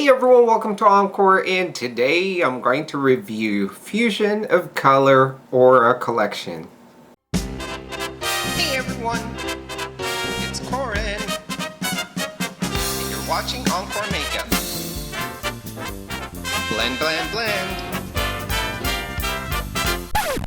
Hey everyone, welcome to Encore, and today I'm going to review Fusion of Color Aura Collection. Hey everyone, it's Corin, and you're watching EnKoreMakeup. Blend, blend, blend.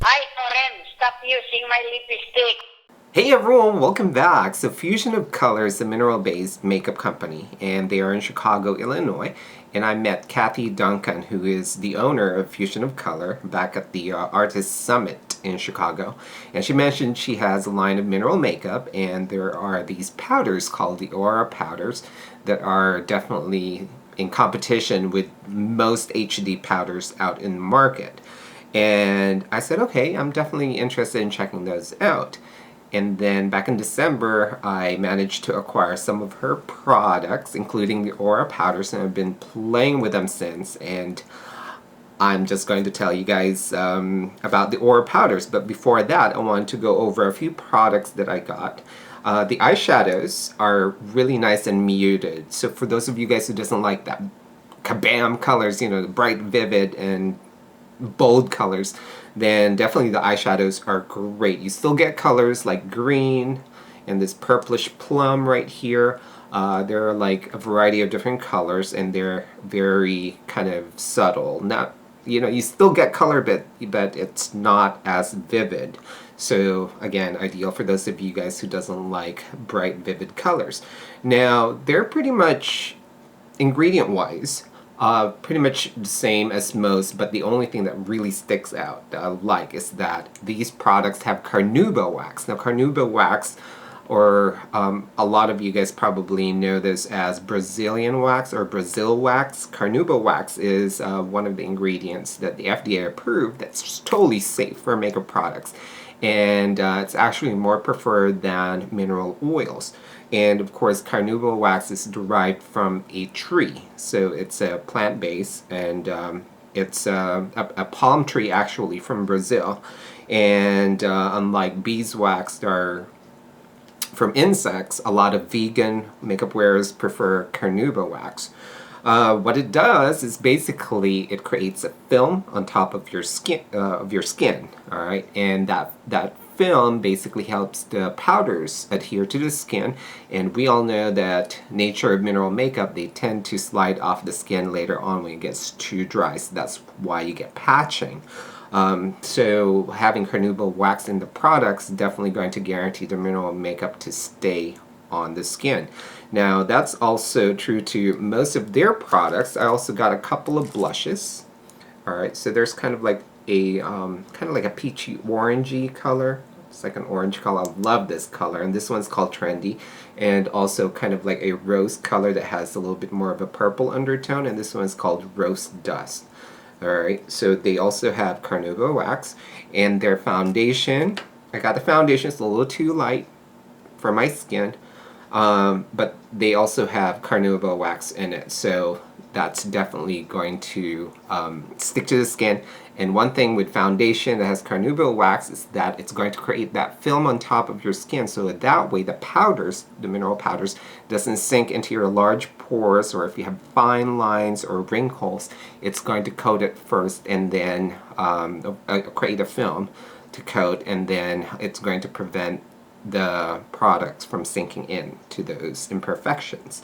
Hi, Corin, stop using my lipstick. Hey everyone, welcome back. So Fusion of Color is a mineral-based makeup company, and they are in Chicago, Illinois. And I met Kathy Duncan, who is the owner of Fusion of Color, back at the Artist Summit in Chicago. And she mentioned she has a line of mineral makeup, and there are these powders called the Aura powders that are definitely in competition with most HD powders out in the market. And I said, okay, I'm definitely interested in checking those out. And then back in December, I managed to acquire some of her products, including the Aura powders, and I've been playing with them since. And I'm just going to tell you guys about the Aura powders. But before that, I wanted to go over a few products that I got. The eyeshadows are really nice and muted. So for those of you guys who doesn't like that kabam colors, you know, the bright, vivid, and bold colors, then definitely the eyeshadows are great. You still get colors like green and this purplish plum right here. There are like a variety of different colors, and they're very kind of subtle. Not, you know, you still get color, but it's not as vivid. So again, ideal for those of you guys who doesn't like bright, vivid colors. Now, they're pretty much ingredient-wise pretty much the same as most, but the only thing that really sticks out that I like is that these products have carnauba wax. Now, carnauba wax, or a lot of you guys probably know this as Brazilian wax or Brazil wax. Carnauba wax is one of the ingredients that the FDA approved that's totally safe for makeup products. And it's actually more preferred than mineral oils. And of course, carnauba wax is derived from a tree, so it's a plant base, and it's a palm tree actually from Brazil. And unlike beeswax that are from insects, a lot of vegan makeup wearers prefer carnauba wax. What it does is basically it creates a film on top of your skin, all right, and that film basically helps the powders adhere to the skin. And we all know that nature of mineral makeup, they tend to slide off the skin later on when it gets too dry, so that's why you get patching. So having carnauba wax in the products is definitely going to guarantee the mineral makeup to stay on the skin. Now, that's also true to most of their products. I also got a couple of blushes. Alright, so there's kind of like a peachy orangey color. It's like an orange color. I love this color, and this one's called Trendy. And also kind of like a rose color that has a little bit more of a purple undertone, and this one's called Rose Dust. Alright, so they also have carnauba wax. And their foundation, I got the foundation, it's a little too light for my skin. But they also have carnauba wax in it, so that's definitely going to stick to the skin. And one thing with foundation that has carnauba wax is that it's going to create that film on top of your skin, so that way the powders, the mineral powders, doesn't sink into your large pores, or if you have fine lines or wrinkles, it's going to coat it first and then create a film to coat, and then it's going to prevent the products from sinking in to those imperfections.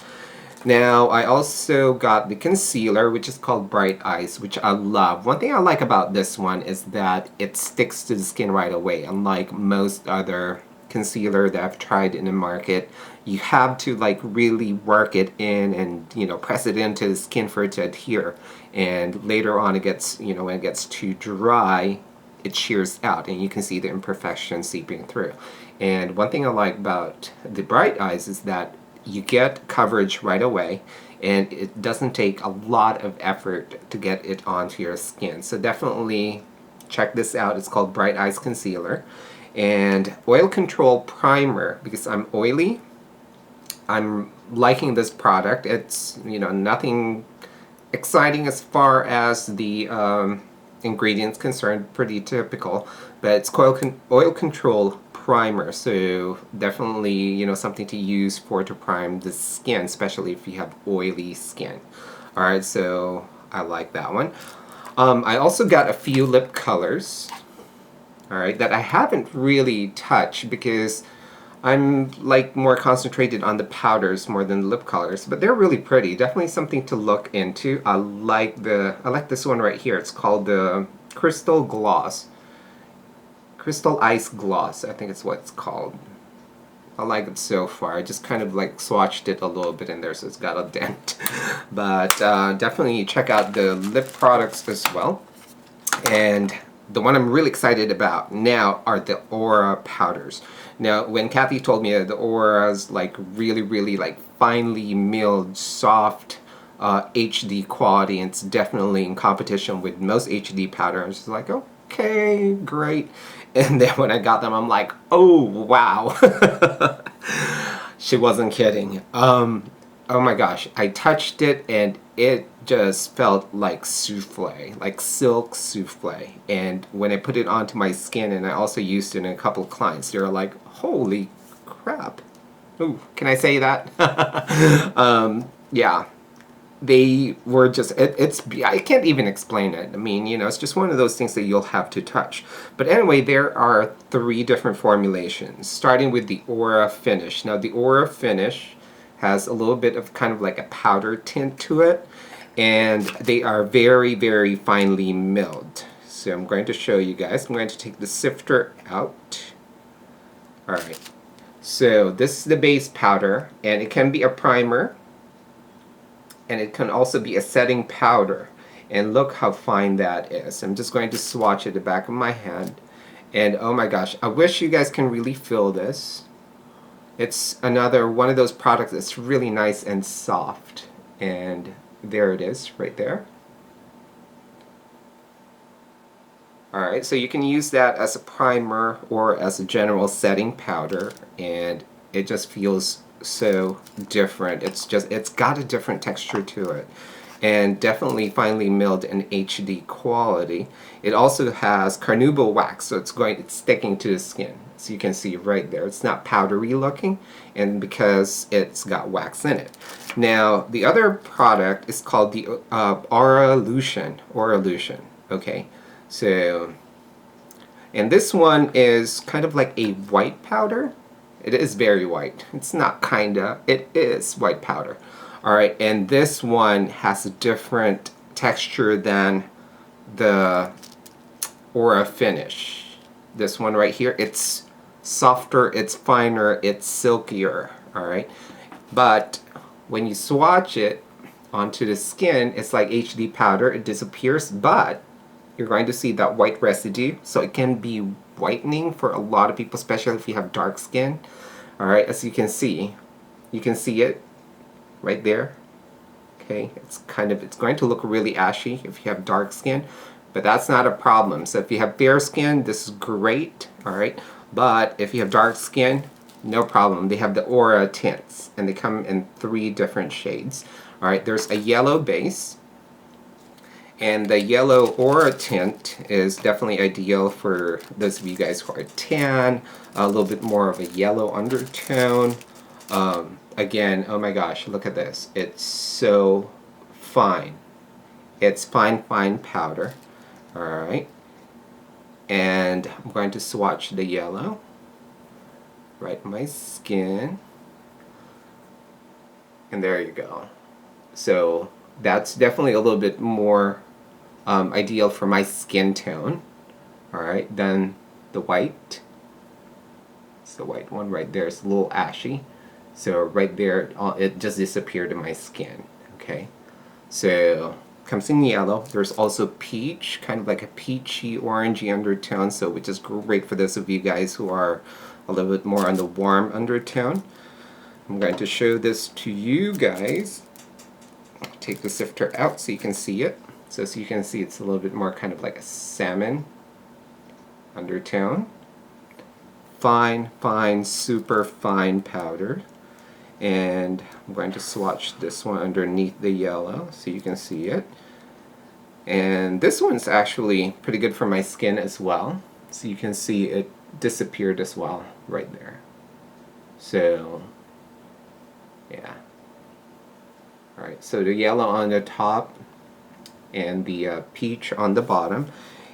Now, I also got the concealer, which is called Bright Eyes, which I love. One thing I like about this one is that it sticks to the skin right away. Unlike most other concealer that I've tried in the market, you have to like really work it in and, you know, press it into the skin for it to adhere. And later on it gets, you know, when it gets too dry, it shears out and you can see the imperfections seeping through. And one thing I like about the Bright Eyes is that you get coverage right away, and it doesn't take a lot of effort to get it onto your skin. So definitely check this out. It's called Bright Eyes Concealer. And Oil Control Primer, because I'm oily, I'm liking this product. It's, you know, nothing exciting as far as the ingredients concerned, pretty typical, but it's oil control primer, so definitely, you know, something to use to prime the skin, especially if you have oily skin. Alright, so I like that one. I also got a few lip colors, alright, that I haven't really touched because I'm like more concentrated on the powders more than the lip colors, but they're really pretty. Definitely something to look into. I like this one right here. It's called the Crystal Gloss. Crystal Ice Gloss, I think it's what it's called. I like it so far. I just kind of like swatched it a little bit in there, so it's got a dent. But definitely check out the lip products as well. And the one I'm really excited about now are the Aura powders. Now, when Kathy told me that the Aura's like really like finely milled, soft HD quality, and it's definitely in competition with most HD powders, I was like, okay, great. And then when I got them, I'm like, oh wow. She wasn't kidding. Oh my gosh, I touched it and it just felt like souffle, like silk souffle. And when I put it onto my skin, and I also used it in a couple of clients, they were like, holy crap. Ooh, can I say that? Yeah, they were just, I can't even explain it. I mean, you know, it's just one of those things that you'll have to touch. But anyway, there are 3 different formulations, starting with the Aura Finish. Now, the Aura Finish has a little bit of kind of like a powder tint to it, and they are very finely milled. So I'm going to show you guys. I'm going to take the sifter out. Alright, so this is the base powder, and it can be a primer, and it can also be a setting powder. And look how fine that is. I'm just going to swatch it at the back of my hand, and oh my gosh, I wish you guys can really feel this. It's another one of those products that's really nice and soft. And there it is, right there. Alright, so you can use that as a primer or as a general setting powder, and it just feels so different. It's got a different texture to it, and definitely finely milled in HD quality. It also has carnauba wax, so it's sticking to the skin. So you can see right there, it's not powdery looking, and because it's got wax in it. Now, the other product is called the Aura Lution. Okay, so, and this one is kind of like a white powder. It is very white. It's not kinda, it is white powder. Alright, and this one has a different texture than the Aura Finish. This one right here, it's softer, it's finer, it's silkier, alright? But when you swatch it onto the skin, it's like HD powder, it disappears, but you're going to see that white residue, so it can be whitening for a lot of people, especially if you have dark skin. Alright, as you can see it right there. Okay, it's going to look really ashy if you have dark skin, but that's not a problem. So if you have fair skin, this is great, alright? But if you have dark skin, no problem. They have the Aura tints, and they come in 3 different shades. Alright, there's a yellow base, and the yellow Aura tint is definitely ideal for those of you guys who are tan, a little bit more of a yellow undertone. Again, oh my gosh, look at this. It's so fine. It's fine powder. Alright. And I'm going to swatch the yellow right in my skin. And there you go. So that's definitely a little bit more ideal for my skin tone. Alright, then the white. It's the white one right there. It's a little ashy. So right there, it just disappeared in my skin. Okay, so comes in yellow. There's also peach, kind of like a peachy orangey undertone, so which is great for those of you guys who are a little bit more on the warm undertone. I'm going to show this to you guys. Take the sifter out so you can see it. So you can see it's a little bit more kind of like a salmon undertone. Fine, super fine powder. And I'm going to swatch this one underneath the yellow so you can see it. And this one's actually pretty good for my skin as well. So you can see it disappeared as well right there. So, yeah. Alright, so the yellow on the top and the peach on the bottom.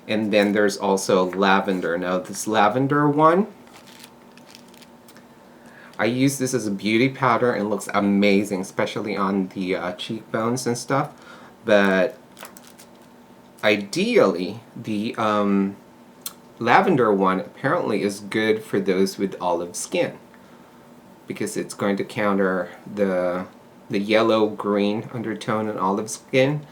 And then there's also lavender. Now this lavender one, I use this as a beauty powder and it looks amazing, especially on the cheekbones and stuff. But ideally, the lavender one apparently is good for those with olive skin, because it's going to counter the yellow-green undertone in olive skin,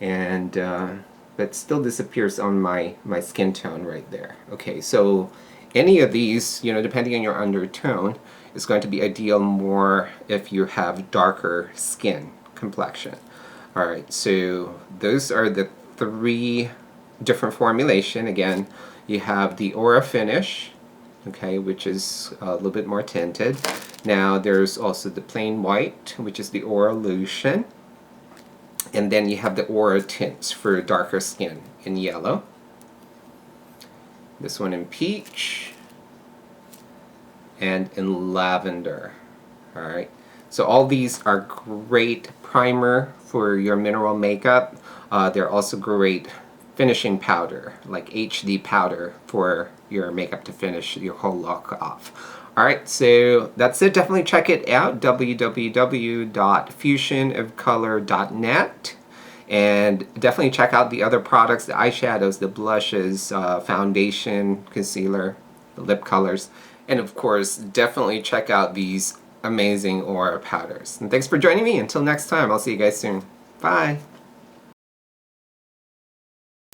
and but still disappears on my skin tone right there. Okay, so any of these, you know, depending on your undertone, is going to be ideal more if you have darker skin complexion. Alright, so those are the 3 different formulation. Again, you have the Aura Finish, okay, which is a little bit more tinted. Now there's also the plain white, which is the Aura Lution. And then you have the Aura Tints for darker skin in yellow. This one in peach. And in lavender. Alright, so all these are great primer for your mineral makeup. They're also great finishing powder, like HD powder for your makeup to finish your whole look off. Alright, so that's it. Definitely check it out, www.fusionofcolor.net. And definitely check out the other products, the eyeshadows, the blushes, foundation, concealer, the lip colors. And of course, definitely check out these amazing Aura powders. And thanks for joining me. Until next time, I'll see you guys soon. Bye!